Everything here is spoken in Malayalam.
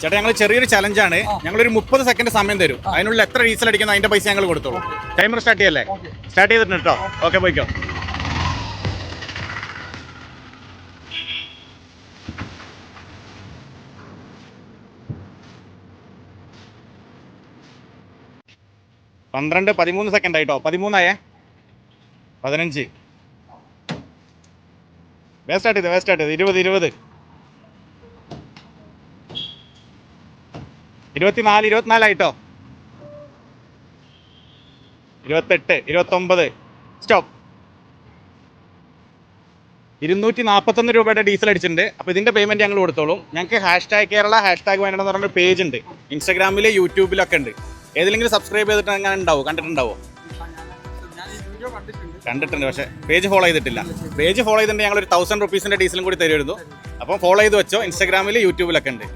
ചേട്ടാ ഞങ്ങൾ ചെറിയൊരു ചലഞ്ചാണ്. ഞങ്ങളൊരു 30 സെക്കൻഡ് സമയം തരും. അതിനുള്ളിൽ എത്ര ഡീസൽ അടിക്കുന്ന അതിന്റെ പൈസ ഞങ്ങൾ കൊടുത്തോളൂ. ടൈമർ സ്റ്റാർട്ട് ചെയ്യല്ലേ? സ്റ്റാർട്ട് ചെയ്തിട്ടുണ്ട് കേട്ടോ. ഓക്കെ, പോയിക്കോ. പന്ത്രണ്ട് 13 സെക്കൻഡ് ആയിട്ടോ. 13 15 വേസ്റ്റായിട്ട് 20 24 ആയിട്ടോ. 28 29 സ്റ്റോപ്പ്. 241 രൂപയുടെ ഡീസൽ അടിച്ചിട്ടുണ്ട്. അപ്പോൾ ഇതിന്റെ പേയ്മെന്റ് ഞങ്ങൾ കൊടുത്തോളും. ഞങ്ങൾക്ക് #കേരള #വേണമെന്ന് പറഞ്ഞൊരു പേജ് ഉണ്ട്. ഇൻസ്റ്റാഗ്രാമിൽ യൂട്യൂബിലൊക്കെ ഉണ്ട്. ഏതെങ്കിലും സബ്സ്ക്രൈബ് ചെയ്തിട്ട് അങ്ങനെ ഉണ്ടാവും, കണ്ടിട്ടുണ്ടാവോ? കണ്ടിട്ടുണ്ട്, പക്ഷേ പേജ് ഫോളോ ചെയ്തിട്ടില്ല. പേജ് ഫോളോ ചെയ്തിട്ടുണ്ടെങ്കിൽ ഞങ്ങൾ ഒരു 1000 റുപ്പീസിന്റെ ഡീസലും കൂടി തരുമായിരുന്നു. അപ്പം ഫോളോ ചെയ്ത് വെച്ചോ. ഇൻസ്റ്റാഗ്രാമിൽ യൂട്യൂബിലൊക്കെ ഉണ്ട്.